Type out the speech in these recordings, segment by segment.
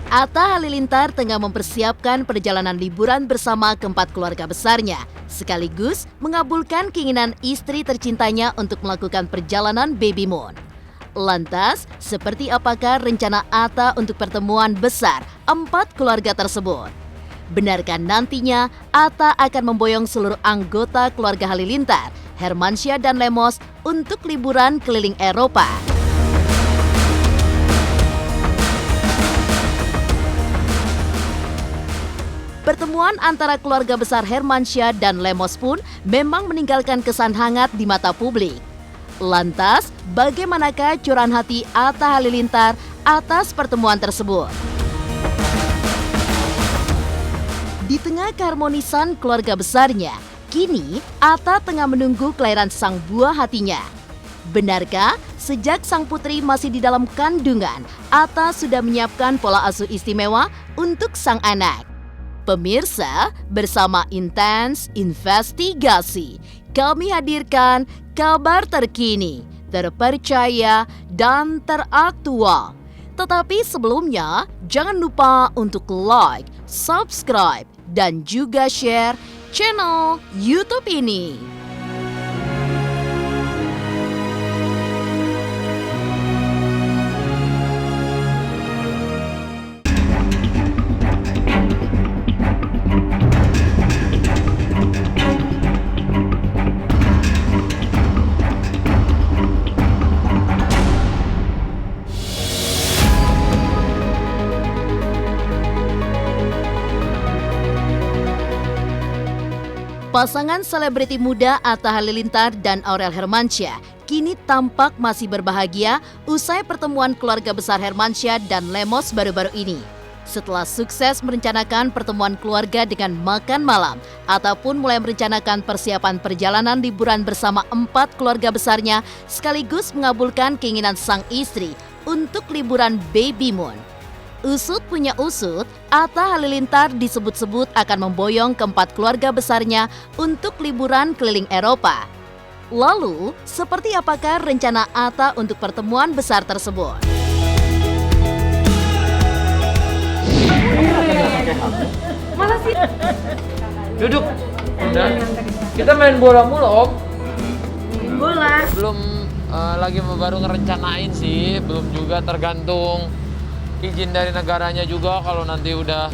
Atta Halilintar tengah mempersiapkan perjalanan liburan bersama keempat keluarga besarnya, sekaligus mengabulkan keinginan istri tercintanya untuk melakukan perjalanan baby moon. Lantas, seperti apakah rencana Atta untuk pertemuan besar empat keluarga tersebut? Benarkah nantinya Atta akan memboyong seluruh anggota keluarga Halilintar, Hermansyah dan Lemos untuk liburan keliling Eropa? Pertemuan antara keluarga besar Hermansyah dan Lemos pun memang meninggalkan kesan hangat di mata publik. Lantas, bagaimanakah curahan hati Atta Halilintar atas pertemuan tersebut? Di tengah keharmonisan keluarga besarnya, kini Atta tengah menunggu kelahiran sang buah hatinya. Benarkah sejak sang putri masih di dalam kandungan, Atta sudah menyiapkan pola asuh istimewa untuk sang anak? Pemirsa, bersama Intens Investigasi, kami hadirkan kabar terkini, terpercaya, dan teraktual. Tetapi sebelumnya, jangan lupa untuk like, subscribe, dan juga share channel YouTube ini. Pasangan selebriti muda Atta Halilintar dan Aurel Hermansyah kini tampak masih berbahagia usai pertemuan keluarga besar Hermansyah dan Lemos baru-baru ini. Setelah sukses merencanakan pertemuan keluarga dengan makan malam, Atta pun mulai merencanakan persiapan perjalanan liburan bersama empat keluarga besarnya sekaligus mengabulkan keinginan sang istri untuk liburan baby moon. Usut punya usut, Atta Halilintar disebut-sebut akan memboyong keempat keluarga besarnya untuk liburan keliling Eropa. Lalu, seperti apakah rencana Atta untuk pertemuan besar tersebut? Mana sih? Duduk. Udah. Kita main bola mulu, Om. Main bola. Belum lagi baru ngerencanain sih, belum juga, tergantung izin dari negaranya juga. Kalau nanti udah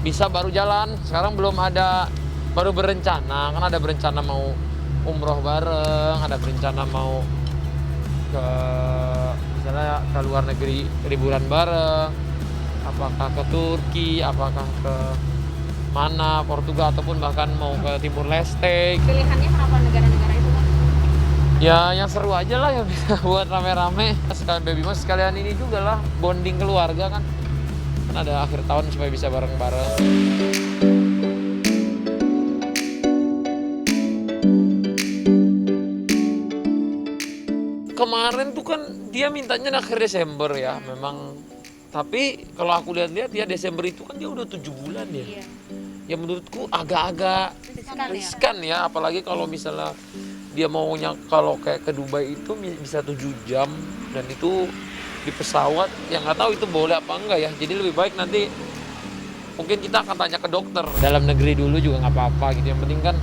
bisa baru jalan. Sekarang belum ada, baru berencana. Kan ada berencana mau umroh bareng, ada berencana mau ke misalnya ke luar negeri liburan bareng. Apakah ke Turki, apakah ke mana, Portugal, ataupun bahkan mau ke Timur Leste. Pilihannya kenapa negara-negara itu, Bang? Ya yang seru aja lah, yang bisa buat rame-rame. Sekalian baby moon, sekalian ini juga lah, bonding keluarga kan. Kan ada akhir tahun supaya bisa bareng-bareng. Kemarin tuh kan dia mintanya akhir Desember ya, memang. Tapi kalau aku lihat-lihat ya Desember itu kan dia udah 7 bulan ya. Iya. Ya menurutku agak-agak riskan ya, apalagi kalau misalnya dia maunya kalau kayak ke Dubai itu bisa 7 jam dan itu di pesawat, yang nggak tahu itu boleh apa enggak ya. Jadi lebih baik nanti mungkin kita akan tanya ke dokter. Dalam negeri dulu juga nggak apa-apa gitu, yang penting kan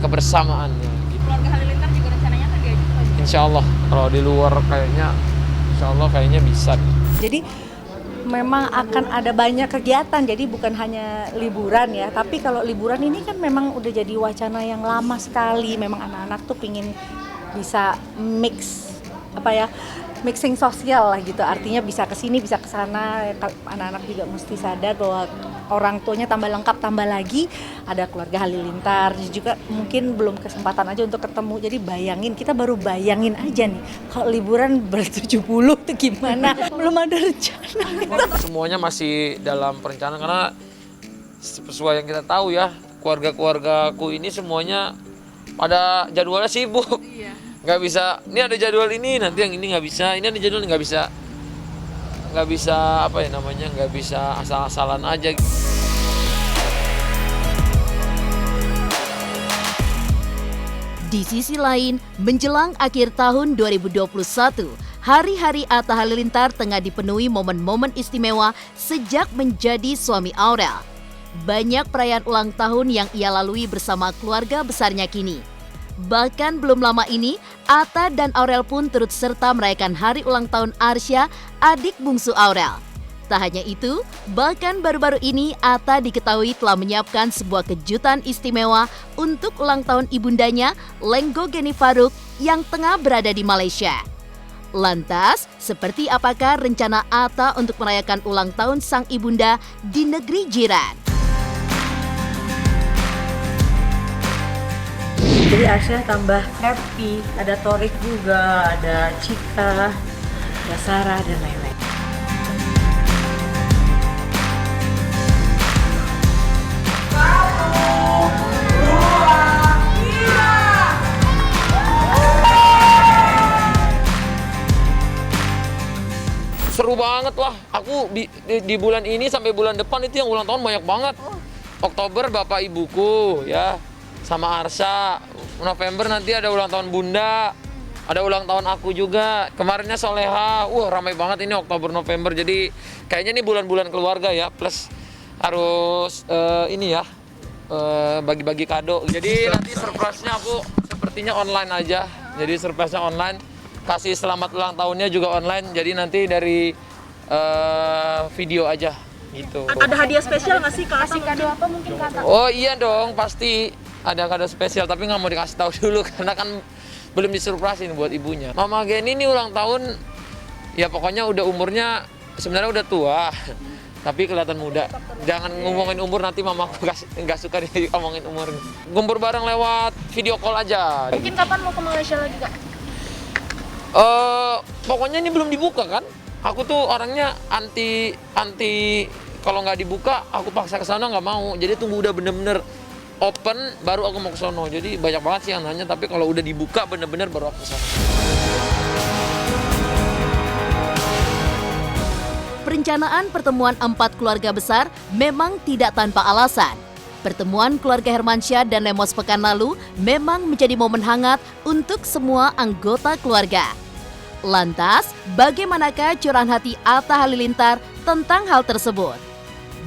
kebersamaannya gitu. Keluarga Halilintar juga rencananya kan diajak lagi. Insya Allah kalau di luar kayaknya insya Allah kayaknya bisa. Jadi memang akan ada banyak kegiatan, jadi bukan hanya liburan ya, tapi kalau liburan ini kan memang udah jadi wacana yang lama sekali. Memang anak-anak tuh pingin bisa mixing sosial lah gitu, artinya bisa ke sini bisa ke sana. Anak-anak juga mesti sadar bahwa orang tuanya tambah lengkap, tambah lagi ada keluarga Halilintar juga, mungkin belum kesempatan aja untuk ketemu. Jadi bayangin, kita baru bayangin aja nih kalau liburan ber-70 tuh gimana, belum ada rencana. Semuanya masih dalam perencanaan karena sesuai yang kita tahu ya, keluarga-keluargaku ini semuanya pada jadwalnya sibuk. Iya. Nggak bisa, ini ada jadwal ini, nanti yang ini nggak bisa, ini ada jadwal nggak bisa apa ya namanya, nggak bisa asal-asalan aja. Di sisi lain, menjelang akhir tahun 2021, Hari-hari Atta Halilintar tengah dipenuhi momen-momen istimewa sejak menjadi suami Aurel. Banyak perayaan ulang tahun yang ia lalui bersama keluarga besarnya kini. Bahkan belum lama ini, Atta dan Aurel pun turut serta merayakan hari ulang tahun Arsya, adik bungsu Aurel. Tak hanya itu, bahkan baru-baru ini Atta diketahui telah menyiapkan sebuah kejutan istimewa untuk ulang tahun ibundanya, Lenggo Geni Faruk, yang tengah berada di Malaysia. Lantas, seperti apakah rencana Atta untuk merayakan ulang tahun sang ibunda di negeri jiran? Jadi Arsya tambah happy, ada Torik juga, ada Cika, ada Sarah, dan lain-lain. Seru banget lah, aku di bulan ini sampai bulan depan itu yang ulang tahun banyak banget. Oktober bapak ibuku ya, sama Arsya. November nanti ada ulang tahun bunda, ada ulang tahun aku juga. Kemarinnya Soleha, ramai banget ini Oktober November. Jadi kayaknya ini bulan-bulan keluarga ya, plus harus ini ya, bagi-bagi kado. Jadi nanti surprise-nya aku sepertinya online aja. Jadi surprise-nya online. Kasih selamat ulang tahunnya juga online, jadi nanti dari video aja gitu. Ada hadiah spesial nggak sih Kak? Kasih kado apa mungkin Kak? Oh iya dong, pasti ada kado spesial, tapi nggak mau dikasih tahu dulu karena kan belum disurprisein buat ibunya. Mama Geni ini ulang tahun, ya pokoknya udah umurnya sebenarnya udah tua, tapi kelihatan muda. Jangan ngomongin umur, nanti mamaku nggak suka ngomongin umur. Kumpul bareng lewat video call aja. Mungkin kapan mau ke Malaysia lagi Kak? Pokoknya ini belum dibuka kan. Aku tuh orangnya anti kalau nggak dibuka aku paksa ke sana nggak mau. Jadi tunggu udah bener-bener open baru aku mau ke sono. Jadi banyak banget sih yang nanya, tapi kalau udah dibuka bener-bener baru aku ke sana. Perencanaan pertemuan 4 keluarga besar memang tidak tanpa alasan. Pertemuan keluarga Hermansyah dan Lemos pekan lalu memang menjadi momen hangat untuk semua anggota keluarga. Lantas, bagaimanakah curahan hati Atta Halilintar tentang hal tersebut?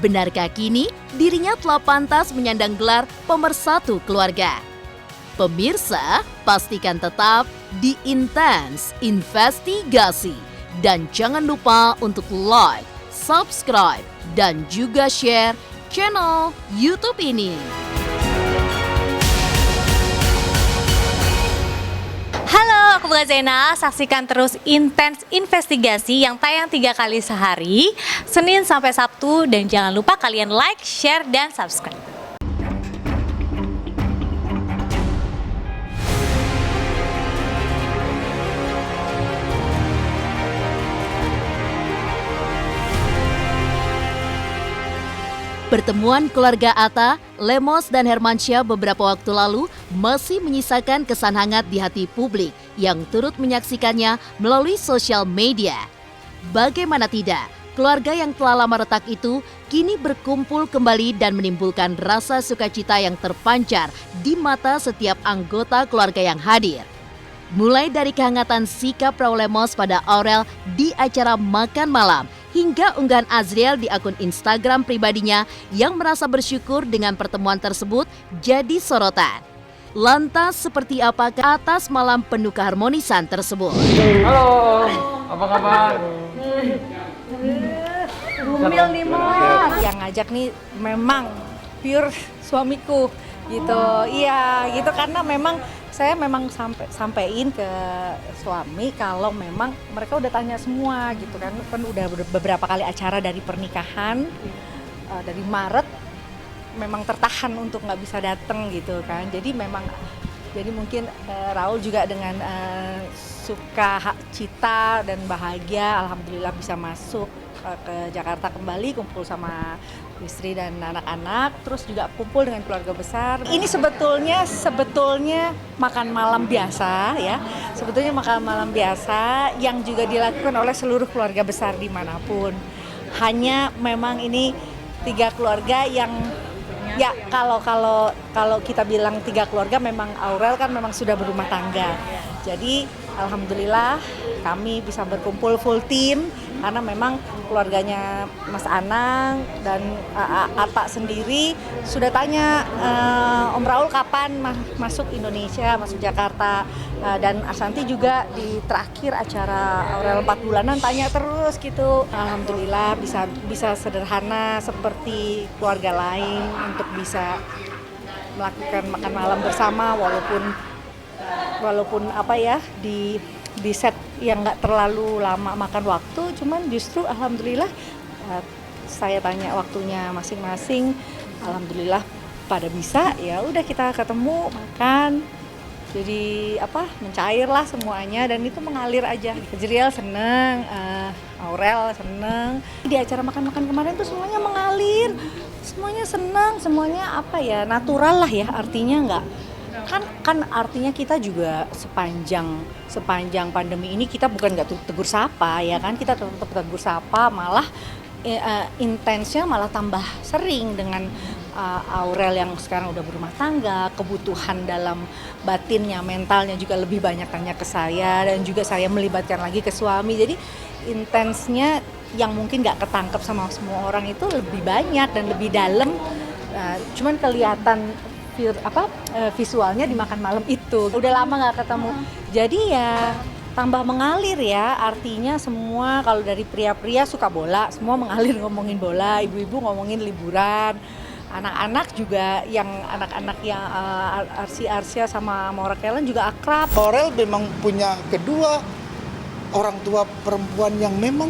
Benarkah kini dirinya telah pantas menyandang gelar pemersatu keluarga? Pemirsa, pastikan tetap di Intens Investigasi. Dan jangan lupa untuk like, subscribe, dan juga share channel YouTube ini. Halo, aku Bunga Zainal. Saksikan terus Intens Investigasi yang tayang 3 kali sehari, Senin sampai Sabtu. Dan jangan lupa kalian like, share, dan subscribe. Pertemuan keluarga Atta, Lemos, dan Hermansyah beberapa waktu lalu masih menyisakan kesan hangat di hati publik yang turut menyaksikannya melalui sosial media. Bagaimana tidak, keluarga yang telah lama retak itu kini berkumpul kembali dan menimbulkan rasa sukacita yang terpancar di mata setiap anggota keluarga yang hadir. Mulai dari kehangatan sikap Raul Lemos pada Aurel di acara makan malam, hingga unggahan Azriel di akun Instagram pribadinya yang merasa bersyukur dengan pertemuan tersebut jadi sorotan. Lantas seperti apakah atas malam penuh keharmonisan tersebut? Halo, apa kabar? Bumil nih Mas. Yang ngajak nih memang pure suamiku gitu. Iya, gitu karena memang saya memang sampein ke suami kalau memang mereka udah tanya semua gitu kan udah beberapa kali acara dari pernikahan dari Maret memang tertahan untuk nggak bisa datang gitu kan. Jadi mungkin Raul juga dengan suka cita dan bahagia alhamdulillah bisa masuk ke Jakarta kembali, kumpul sama istri dan anak-anak, terus juga kumpul dengan keluarga besar. Ini sebetulnya makan malam biasa ya, sebetulnya makan malam biasa yang juga dilakukan oleh seluruh keluarga besar dimanapun. Hanya memang ini 3 keluarga yang ya kalau kita bilang 3 keluarga memang Aurel kan memang sudah berumah tangga. Jadi Alhamdulillah kami bisa berkumpul full tim karena memang keluarganya Mas Anang dan Atta sendiri sudah tanya Om Raul kapan masuk Indonesia, masuk Jakarta, dan Ashanti juga di terakhir acara Aurel 4 bulanan tanya terus gitu. Alhamdulillah bisa sederhana seperti keluarga lain untuk bisa melakukan makan malam bersama walaupun apa ya di set yang nggak terlalu lama makan waktu, cuman justru alhamdulillah saya tanya waktunya masing-masing, alhamdulillah pada bisa, ya udah kita ketemu makan, jadi mencair lah semuanya dan itu mengalir aja. Jeriel seneng, Aurel seneng, di acara makan-makan kemarin tuh semuanya mengalir, semuanya senang, semuanya natural lah ya, artinya nggak kan artinya kita juga sepanjang pandemi ini kita bukan nggak tegur sapa ya kan, kita tetap tegur sapa, malah intensnya malah tambah sering dengan Aurel yang sekarang udah berumah tangga, kebutuhan dalam batinnya, mentalnya juga lebih banyak tanya ke saya dan juga saya melibatkan lagi ke suami, jadi intensnya yang mungkin nggak ketangkep sama semua orang itu lebih banyak dan lebih dalam, cuman kelihatan visualnya di makan malam itu. Udah lama nggak ketemu, jadi ya tambah mengalir ya, artinya semua kalau dari pria-pria suka bola, semua mengalir ngomongin bola, ibu-ibu ngomongin liburan, anak-anak juga anak-anak yang Arsya sama Maura Kellen juga akrab. Aurel memang punya kedua orang tua perempuan yang memang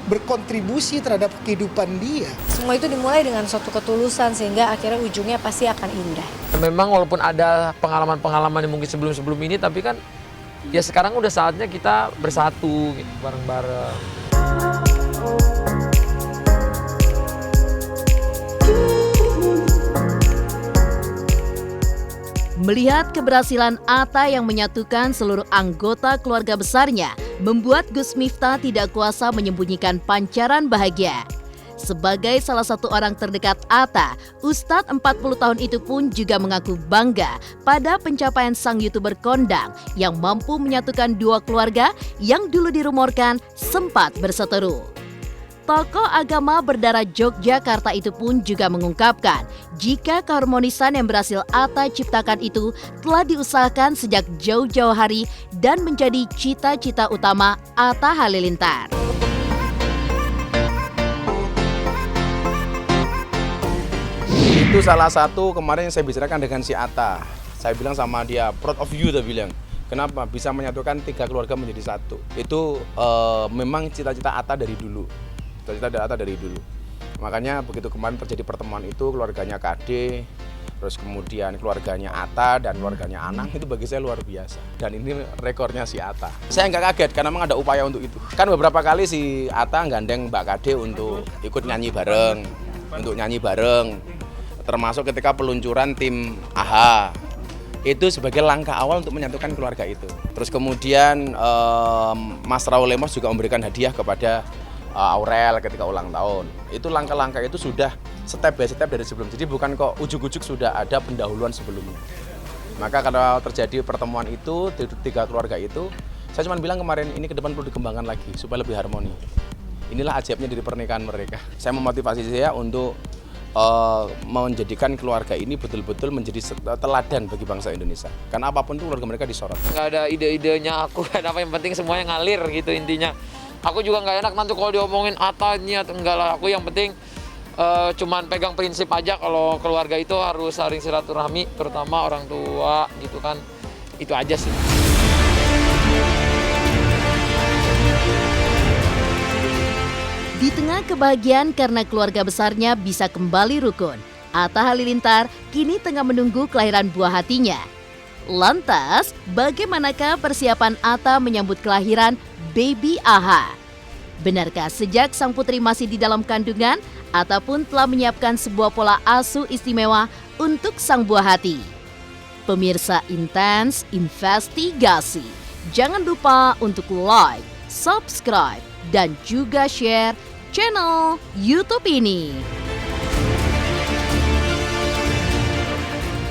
berkontribusi terhadap kehidupan dia. Semua itu dimulai dengan suatu ketulusan sehingga akhirnya ujungnya pasti akan indah. Memang walaupun ada pengalaman-pengalaman yang mungkin sebelum-sebelum ini, tapi kan ya sekarang udah saatnya kita bersatu gitu, bareng-bareng. Melihat keberhasilan Atta yang menyatukan seluruh anggota keluarga besarnya, membuat Gus Miftah tidak kuasa menyembunyikan pancaran bahagia. Sebagai salah satu orang terdekat Atta, Ustadz 40 tahun itu pun juga mengaku bangga pada pencapaian sang YouTuber kondang yang mampu menyatukan dua keluarga yang dulu dirumorkan sempat berseteru. Tokoh agama berdarah Yogyakarta itu pun juga mengungkapkan jika keharmonisan yang berhasil Atta ciptakan itu telah diusahakan sejak jauh-jauh hari dan menjadi cita-cita utama Atta Halilintar. Itu salah satu kemarin yang saya bicarakan dengan si Atta. Saya bilang sama dia, proud of you, dia bilang. Kenapa? Bisa menyatukan 3 keluarga menjadi satu. Itu memang cita-cita Atta dari dulu. Cita-cita Atta dari dulu. Makanya begitu kemarin terjadi pertemuan itu, keluarganya KD, terus kemudian keluarganya Atta dan keluarganya Anang, itu bagi saya luar biasa. Dan ini rekornya si Atta. Saya nggak kaget karena memang ada upaya untuk itu. Kan beberapa kali si Atta gandeng Mbak KD untuk ikut nyanyi bareng, termasuk ketika peluncuran tim AHA. Itu sebagai langkah awal untuk menyatukan keluarga itu. Terus kemudian Mas Raul Lemos juga memberikan hadiah kepada Aurel ketika ulang tahun. Itu langkah-langkah itu sudah step by step dari sebelum. Jadi bukan kok ujuk-ujuk sudah ada pendahuluan sebelumnya. Maka kalau terjadi pertemuan itu, 3 keluarga itu, saya cuma bilang kemarin ini ke depan perlu dikembangkan lagi supaya lebih harmoni. Inilah ajaibnya dari pernikahan mereka. Saya memotivasi saya untuk menjadikan keluarga ini betul-betul menjadi teladan bagi bangsa Indonesia. Karena apapun itu keluarga mereka disorot. Nggak ada ide-idenya aku, apa yang penting semuanya ngalir gitu intinya. Aku juga nggak enak nanti kalau diomongin Atta niat, enggak lah. Aku yang penting cuman pegang prinsip aja kalau keluarga itu harus saling silaturahmi, terutama orang tua gitu kan. Itu aja sih. Di tengah kebahagiaan karena keluarga besarnya bisa kembali rukun, Atta Halilintar kini tengah menunggu kelahiran buah hatinya. Lantas, bagaimanakah persiapan Atta menyambut kelahiran baby AHA? Benarkah sejak sang putri masih di dalam kandungan, Atta pun telah menyiapkan sebuah pola asuh istimewa untuk sang buah hati? Pemirsa Intens Investigasi, jangan lupa untuk like, subscribe, dan juga share channel YouTube ini.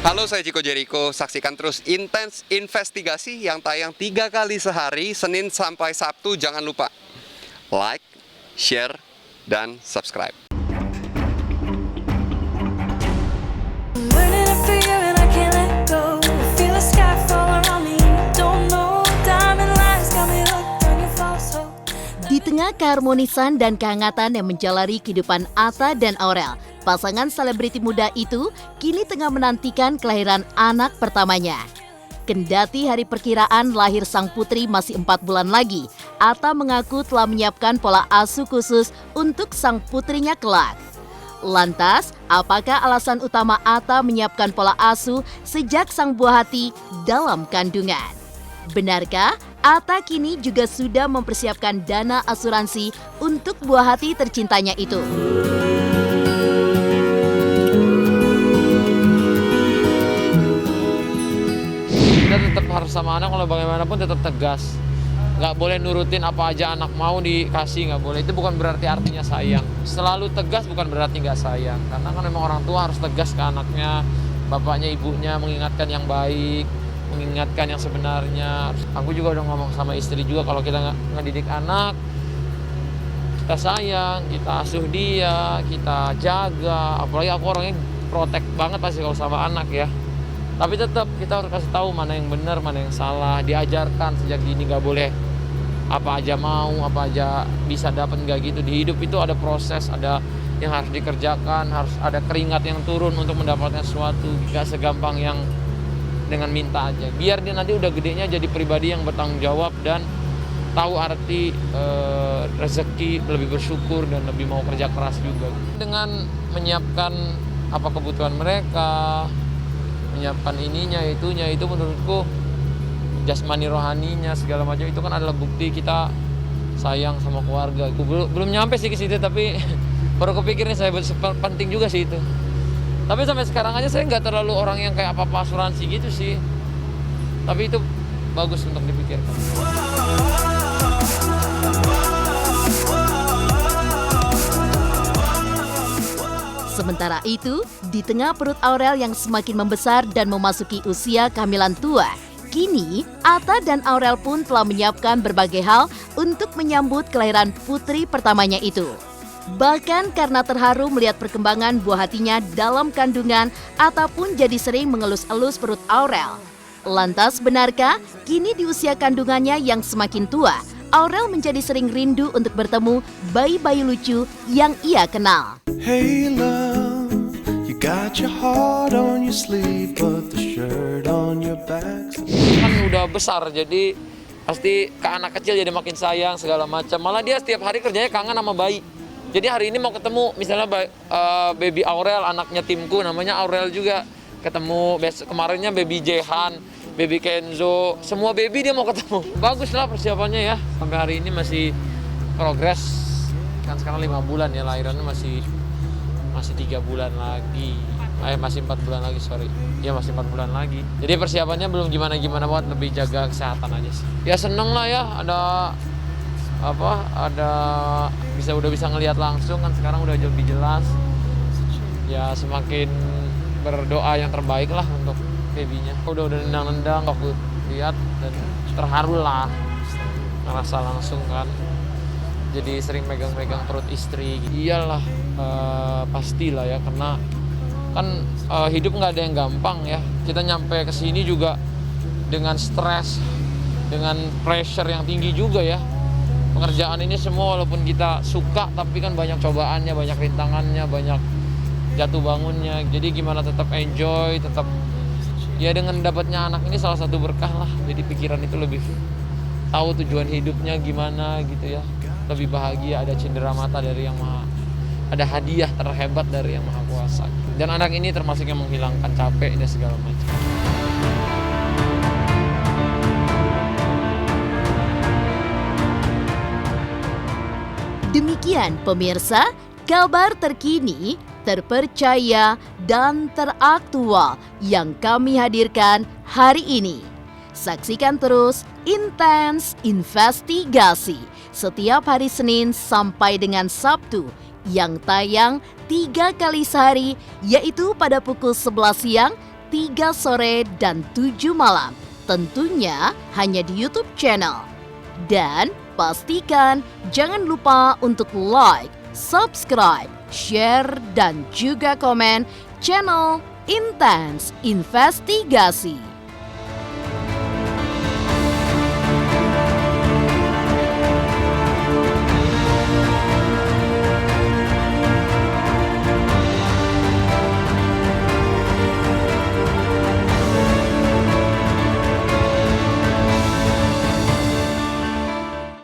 Halo, saya Ciko Jericho. Saksikan terus Intens Investigasi yang tayang 3 kali sehari, Senin sampai Sabtu. Jangan lupa like, share, dan subscribe. Di tengah keharmonisan dan kehangatan yang menjalari kehidupan Atta dan Aurel, pasangan selebriti muda itu kini tengah menantikan kelahiran anak pertamanya. Kendati hari perkiraan lahir sang putri masih 4 bulan lagi, Atta mengaku telah menyiapkan pola asuh khusus untuk sang putrinya kelak. Lantas, apakah alasan utama Atta menyiapkan pola asuh sejak sang buah hati dalam kandungan? Benarkah Atta kini juga sudah mempersiapkan dana asuransi untuk buah hati tercintanya itu? Kita tetap harus sama anak, kalau bagaimanapun tetap tegas. Nggak boleh nurutin apa aja anak mau dikasih, nggak boleh. Itu bukan berarti artinya sayang. Selalu tegas bukan berarti nggak sayang. Karena kan memang orang tua harus tegas ke anaknya, bapaknya, ibunya, mengingatkan yang baik, mengingatkan yang sebenarnya. Aku juga udah ngomong sama istri juga, kalau kita ngedidik anak, kita sayang, kita asuh dia, kita jaga. Apalagi aku orangnya protek banget pasti kalau sama anak ya. Tapi tetap kita harus kasih tahu mana yang benar, mana yang salah. Diajarkan sejak dini, nggak boleh apa aja mau, apa aja bisa dapat, nggak gitu. Di hidup itu ada proses, ada yang harus dikerjakan, harus ada keringat yang turun untuk mendapatkan sesuatu. Nggak segampang yang dengan minta aja. Biar dia nanti udah gedenya jadi pribadi yang bertanggung jawab dan tahu arti rezeki, lebih bersyukur dan lebih mau kerja keras juga. Dengan menyiapkan apa kebutuhan mereka, menyiapkan ininya, itunya, itu menurutku jasmani rohaninya segala macam itu kan adalah bukti kita sayang sama keluarga. Belum nyampe sih ke situ, tapi baru kepikirnya saya penting juga sih itu. Tapi sampai sekarang aja saya nggak terlalu orang yang kayak apa-apa asuransi gitu sih. Tapi itu bagus untuk dipikirkan. Sementara itu, di tengah perut Aurel yang semakin membesar dan memasuki usia kehamilan tua, kini Atta dan Aurel pun telah menyiapkan berbagai hal untuk menyambut kelahiran putri pertamanya itu. Bahkan karena terharu melihat perkembangan buah hatinya dalam kandungan, Atta pun jadi sering mengelus-elus perut Aurel. Lantas benarkah kini di usia kandungannya yang semakin tua, Aurel menjadi sering rindu untuk bertemu bayi-bayi lucu yang ia kenal? Hey love, you got your heart on your sleeve, but the shirt on your back. Kan udah besar, jadi pasti ke anak kecil jadi makin sayang segala macam. Malah dia setiap hari kerjanya kangen sama bayi. Jadi hari ini mau ketemu, misalnya baby Aurel, anaknya timku, namanya Aurel juga. Ketemu, kemarinnya baby Jehan, baby Kenzo, semua baby dia mau ketemu. Bagus lah persiapannya ya, sampai hari ini masih progres. Kan sekarang 5 bulan ya, lahirannya masih 3 bulan lagi. Masih 4 bulan lagi, sorry. Ya masih 4 bulan lagi. Jadi persiapannya belum gimana-gimana banget, lebih jaga kesehatan aja sih. Ya seneng lah ya, udah bisa ngelihat langsung kan, sekarang udah lebih jelas. Ya semakin berdoa yang terbaik lah untuk babynya. Udah nendang-nendang waktu lihat dan terharu lah, ngerasa langsung kan. Jadi sering megang-megang perut istri. Iyalah, pastilah ya, karena kan hidup nggak ada yang gampang ya. Kita nyampe ke sini juga dengan stres, dengan pressure yang tinggi juga ya. Pekerjaan ini semua walaupun kita suka, tapi kan banyak cobaannya, banyak rintangannya, banyak jatuh bangunnya. Jadi gimana tetap enjoy, tetap ya dengan dapatnya anak ini salah satu berkah lah. Jadi pikiran itu lebih tahu tujuan hidupnya gimana gitu ya. Lebih bahagia, ada cindera mata dari yang maha, ada hadiah terhebat dari yang maha kuasa. Dan anak ini termasuk yang menghilangkan capek dan segala macam. Demikian pemirsa, kabar terkini, terpercaya, dan teraktual yang kami hadirkan hari ini. Saksikan terus Intens Investigasi setiap hari Senin sampai dengan Sabtu yang tayang 3 kali sehari, yaitu pada pukul 11 siang, 3 sore dan 7 malam. Tentunya hanya di YouTube channel. Dan pastikan jangan lupa untuk like, subscribe, share, dan juga komen channel Intense Investigasi.